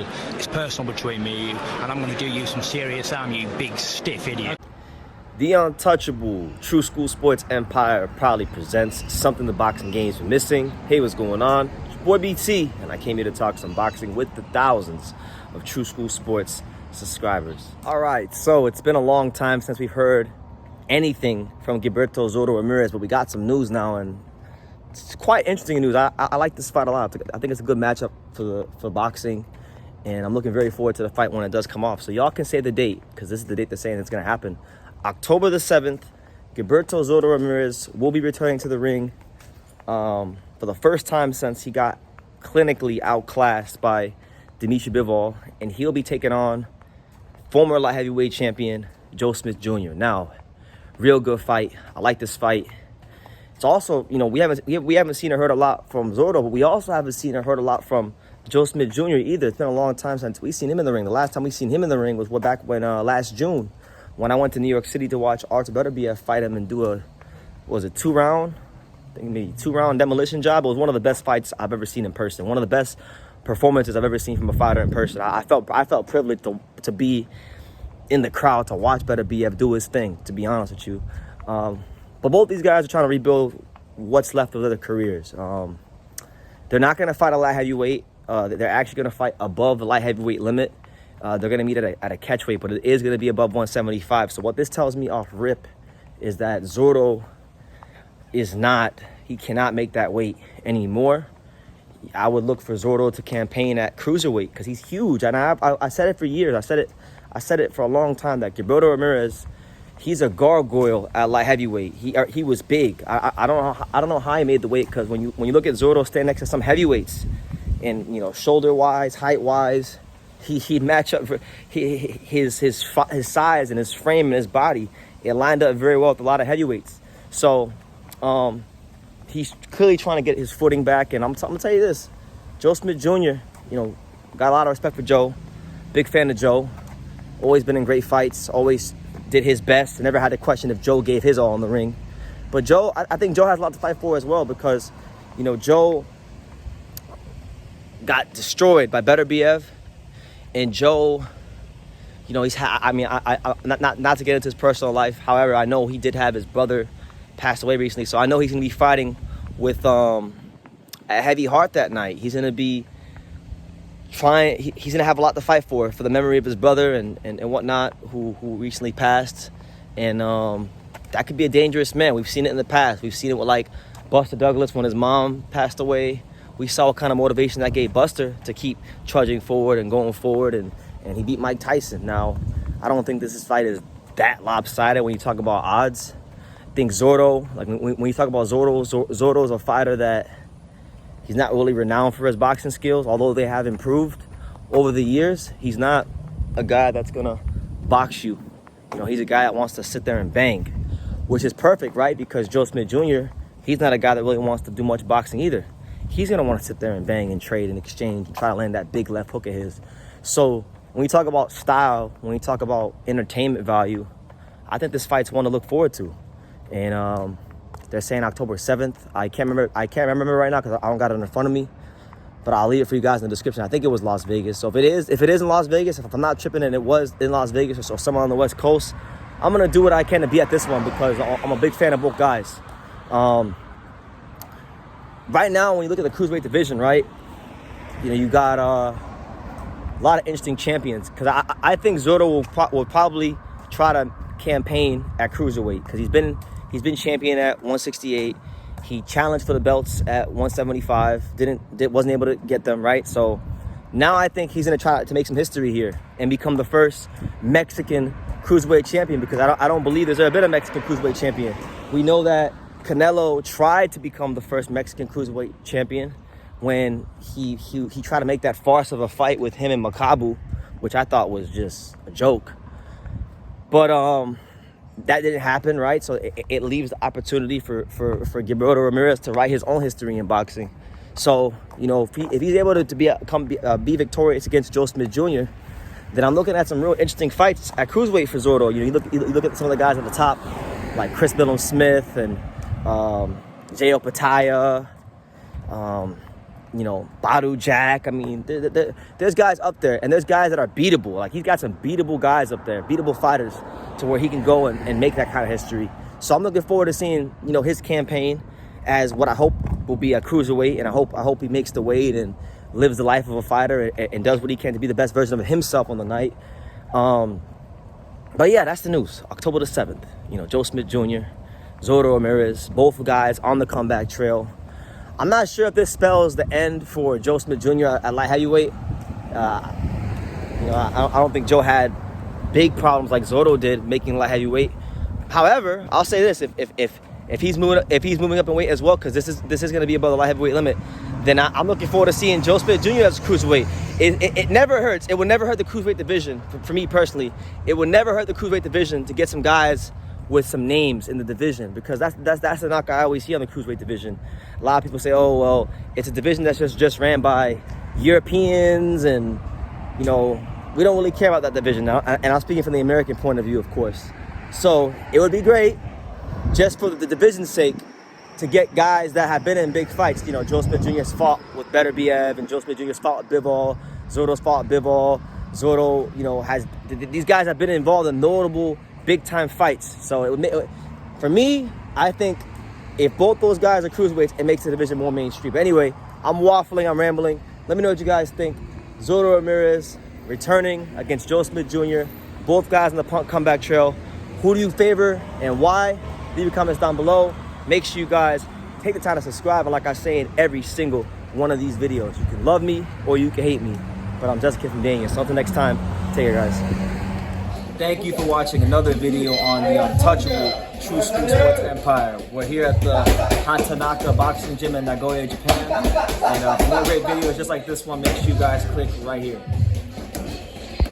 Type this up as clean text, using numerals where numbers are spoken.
football. It's personal between me and you, and I'm going to do you some serious harm, you big stiff idiot. The untouchable True School Sports Empire proudly presents something the boxing games been missing. Hey, what's going on? It's your boy BT, and I came here to talk some boxing with the thousands of True School Sports subscribers. All right, so it's been a long time since we've heard anything from Gilberto Zurdo Ramirez, but we got some news now, and it's quite interesting news. I like this fight a lot. I think it's a good matchup for boxing, and I'm looking very forward to the fight when it does come off. So y'all can say the date, because this is the date they're saying it's going to happen. October the 7th, Gilberto Zurdo Ramirez will be returning to the ring for the first time since he got clinically outclassed by Dimitri Bivol, and he'll be taking on former light heavyweight champion Joe Smith Jr. Now, real good fight. I like this fight. It's also, you know, we haven't seen or heard a lot from Zurdo, but we also haven't seen or heard a lot from Joe Smith Jr. either. It's been a long time since we've seen him in the ring. The last time we seen him in the ring was back when last June, when I went to New York City to watch Artur Beterbiev fight him and do a, two-round? I think maybe two-round demolition job. It was one of the best fights I've ever seen in person. One of the best performances I've ever seen from a fighter in person. I felt privileged to be in the crowd to watch Beterbiev do his thing, to be honest with you. But both these guys are trying to rebuild what's left of their careers. They're not going to fight a light heavyweight. They're actually going to fight above the light heavyweight limit. They're going to meet at a catch weight, but it is going to be above 175. So what this tells me off rip is that Zurdo he cannot make that weight anymore. I would look for Zurdo to campaign at Cruiserweight because he's huge. And I said it for years. I said it for a long time that Gilberto Ramirez, he's a gargoyle at light heavyweight. He was big. I don't know how he made the weight, because when you look at Zurdo stand next to some heavyweights, and you know, shoulder wise, height wise, he'd match up for his size and his frame and his body. It lined up very well with a lot of heavyweights. So he's clearly trying to get his footing back. And I'm gonna tell you this, Joe Smith Jr., you know, got a lot of respect for Joe. Big fan of Joe. Always been in great fights. Always did his best. Never had to question if Joe gave his all in the ring. But Joe, I think Joe has a lot to fight for as well, because, you know, Joe got destroyed by Beterbiev, and Joe, you know, not to get into his personal life. However, I know he did have his brother pass away recently, so I know he's gonna be fighting with a heavy heart that night. He's gonna be he's gonna have a lot to fight for the memory of his brother and whatnot, who recently passed. And that could be a dangerous man. We've seen it in the past. We've seen it with like Buster Douglas when his mom passed away. We saw what kind of motivation that gave Buster to keep trudging forward and going forward, and he beat Mike Tyson. Now, I don't think this fight is that lopsided when you talk about odds. I think Zurdo, like when you talk about Zurdo's a fighter that he's not really renowned for his boxing skills, although they have improved over the years. He's not a guy that's gonna box you. You know, he's a guy that wants to sit there and bang, which is perfect, right? Because Joe Smith Jr., he's not a guy that really wants to do much boxing either. He's gonna want to sit there and bang and trade and exchange and try to land that big left hook of his. So when we talk about style, when we talk about entertainment value, I think this fight's one to look forward to. And they're saying October 7th. I can't remember right now because I don't got it in front of me, but I'll leave it for you guys in the description. I think it was Las Vegas. So if it is in Las Vegas, if I'm not tripping and it was in Las Vegas or somewhere on the West Coast, I'm gonna do what I can to be at this one, because I'm a big fan of both guys. Right now, when you look at the Cruiserweight division, right, you know, you got a lot of interesting champions, because I think Zurdo will probably try to campaign at Cruiserweight, because he's been champion at 168. He challenged for the belts at 175. Wasn't able to get them, right? So now I think he's going to try to make some history here and become the first Mexican Cruiserweight champion, because I don't believe there's ever been a Mexican Cruiserweight champion. We know that Canelo tried to become the first Mexican Cruiserweight champion when he tried to make that farce of a fight with him and Makabu, which I thought was just a joke. But that didn't happen, right? So it leaves the opportunity for Gilberto Ramirez to write his own history in boxing. So, you know, if he's able to be victorious against Joe Smith Jr., then I'm looking at some real interesting fights at Cruiserweight for Zurdo. You know, you look at some of the guys at the top, like Chris Billum Smith and J.O. Pataya, you know, Badu Jack. I mean, there's guys up there, and there's guys that are beatable. Like, he's got some beatable guys up there, beatable fighters, to where he can go and make that kind of history. So I'm looking forward to seeing, you know, his campaign as what I hope will be a cruiserweight, and I hope he makes the weight and lives the life of a fighter and does what he can to be the best version of himself on the night. But yeah, that's the news. October the 7th, you know, Joe Smith Jr., Zurdo Ramirez, both guys on the comeback trail. I'm not sure if this spells the end for Joe Smith Jr. at light heavyweight. You know, I don't think Joe had big problems like Zurdo did making light heavyweight. However, I'll say this: if he's moving up in weight as well, because this is going to be above the light heavyweight limit, then I'm looking forward to seeing Joe Smith Jr. as a cruiserweight. It never hurts. It would never hurt the cruiserweight division for me personally. It would never hurt the cruiserweight division to get some guys with some names in the division, because that's the knock I always see on the cruiserweight division. A lot of people say, oh, well, it's a division that's just ran by Europeans, and, you know, we don't really care about that division now. And I'm speaking from the American point of view, of course. So it would be great, just for the division's sake, to get guys that have been in big fights. You know, Joe Smith Jr. has fought with Better BF, and Joe Smith Jr. has fought with Bivol. Zurdo's fought with Bivol. Zurdo, you know, these guys have been involved in notable big-time fights. So for me, I think if both those guys are cruiserweights, it makes the division more mainstream. But anyway, I'm waffling, I'm rambling. Let me know what you guys think. Zurdo Ramirez returning against Joe Smith Jr. Both guys on the comeback trail. Who do you favor and why? Leave your comments down below. Make sure you guys take the time to subscribe. And like I say in every single one of these videos, you can love me or you can hate me. But I'm just a kid from Daniel. So until next time, take care, guys. Thank you for watching another video on the untouchable True School Sports Empire. We're here at the Hatanaka Boxing Gym in Nagoya, Japan. And for more great videos just like this one, make sure you guys click right here.